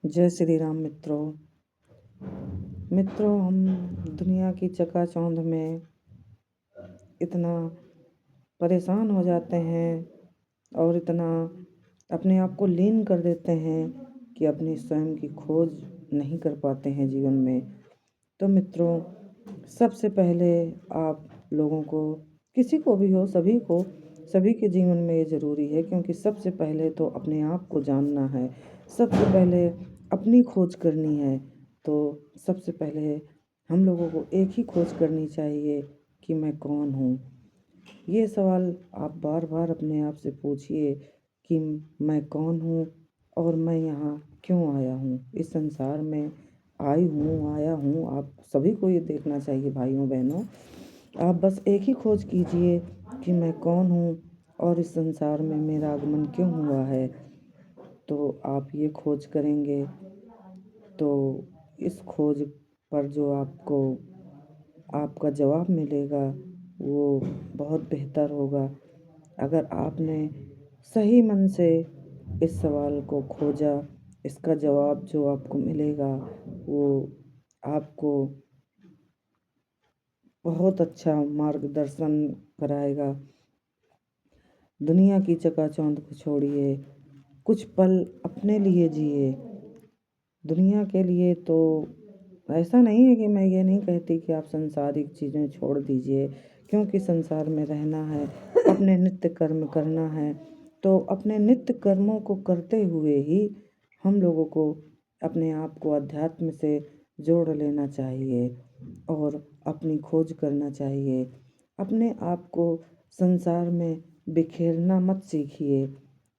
जय श्री राम मित्रों। हम दुनिया की चकाचौंध में इतना परेशान हो जाते हैं और इतना अपने आप को लीन कर देते हैं कि अपनी स्वयं की खोज नहीं कर पाते हैं जीवन में। तो मित्रों, सबसे पहले आप लोगों को, किसी को भी हो, सभी के जीवन में ये ज़रूरी है, क्योंकि सबसे पहले तो अपने आप को जानना है, सबसे पहले अपनी खोज करनी है। तो सबसे पहले हम लोगों को एक ही खोज करनी चाहिए कि मैं कौन हूँ। ये सवाल आप बार बार अपने आप से पूछिए कि मैं कौन हूँ और मैं यहाँ क्यों आया हूँ, इस संसार में आया हूँ। आप सभी को ये देखना चाहिए भाइयों बहनों। आप बस एक ही खोज कीजिए कि मैं कौन हूँ और इस संसार में मेरा आगमन क्यों हुआ है। तो आप ये खोज करेंगे तो इस खोज पर जो आपका जवाब मिलेगा वो बहुत बेहतर होगा। अगर आपने सही मन से इस सवाल को खोजा, इसका जवाब जो आपको मिलेगा वो आपको बहुत अच्छा मार्गदर्शन कराएगा। दुनिया की चकाचौंध को छोड़िए, कुछ पल अपने लिए जिए। दुनिया के लिए तो ऐसा नहीं है कि मैं ये नहीं कहती कि आप सांसारिक चीज़ें छोड़ दीजिए, क्योंकि संसार में रहना है, अपने नित्य कर्म करना है। तो अपने नित्य कर्मों को करते हुए ही हम लोगों को अपने आप को अध्यात्म से जोड़ लेना चाहिए और अपनी खोज करना चाहिए। अपने आप को संसार में बिखेरना मत सीखिए,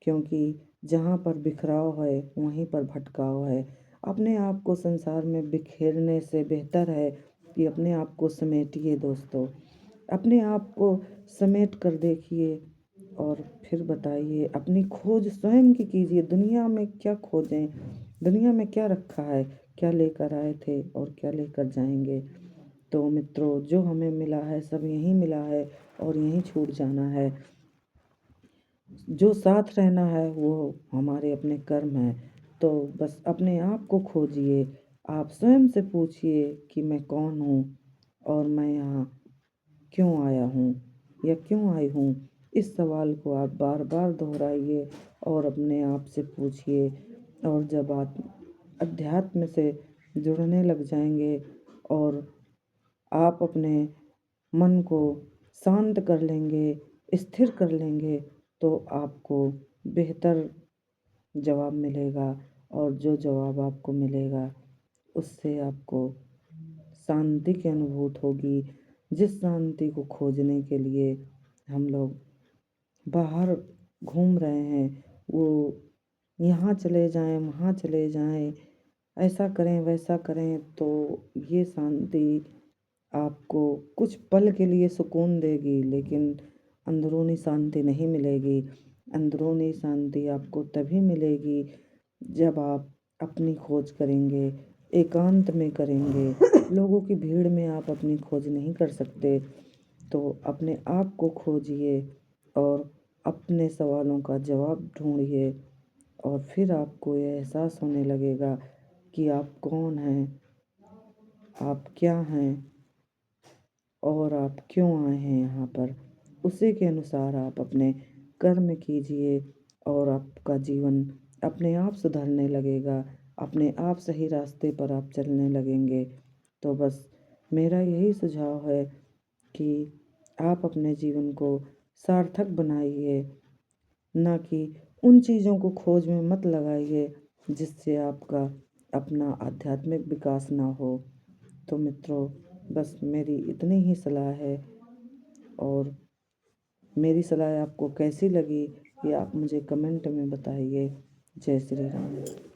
क्योंकि जहाँ पर बिखराव है वहीं पर भटकाव है। अपने आप को संसार में बिखेरने से बेहतर है कि अपने आप को समेटिए दोस्तों। अपने आप को समेट कर देखिए और फिर बताइए, अपनी खोज स्वयं की कीजिए। दुनिया में क्या खोजें, दुनिया में क्या रखा है, क्या लेकर आए थे और क्या लेकर जाएंगे। तो मित्रों, जो हमें मिला है सब यहीं मिला है और यहीं छूट जाना है। जो साथ रहना है वो हमारे अपने कर्म हैं। तो बस अपने आप को खोजिए, आप स्वयं से पूछिए कि मैं कौन हूँ और मैं यहाँ क्यों आया हूँ या क्यों आई हूँ। इस सवाल को आप बार बार दोहराइए और अपने आप से पूछिए। और जब आप अध्यात्म से जुड़ने लग जाएंगे और आप अपने मन को शांत कर लेंगे, स्थिर कर लेंगे, तो आपको बेहतर जवाब मिलेगा। और जो जवाब आपको मिलेगा उससे आपको शांति की अनुभूति होगी, जिस शांति को खोजने के लिए हम लोग बाहर घूम रहे हैं। वो यहाँ चले जाएं, वहाँ चले जाएं, ऐसा करें वैसा करें, तो ये शांति आपको कुछ पल के लिए सुकून देगी, लेकिन अंदरूनी शांति नहीं मिलेगी। अंदरूनी शांति आपको तभी मिलेगी जब आप अपनी खोज करेंगे, एकांत में करेंगे। लोगों की भीड़ में आप अपनी खोज नहीं कर सकते। तो अपने आप को खोजिए और अपने सवालों का जवाब ढूंढिए और फिर आपको ये एहसास होने लगेगा कि आप कौन हैं, आप क्या हैं और आप क्यों आए हैं यहाँ पर। उसी के अनुसार आप अपने कर्म कीजिए और आपका जीवन अपने आप सुधरने लगेगा, अपने आप सही रास्ते पर आप चलने लगेंगे। तो बस मेरा यही सुझाव है कि आप अपने जीवन को सार्थक बनाइए, ना कि उन चीज़ों को खोज में मत लगाइए जिससे आपका अपना आध्यात्मिक विकास ना हो। तो मित्रों, बस मेरी इतनी ही सलाह है और मेरी सलाह आपको कैसी लगी ये आप मुझे कमेंट में बताइए। जय श्री राम।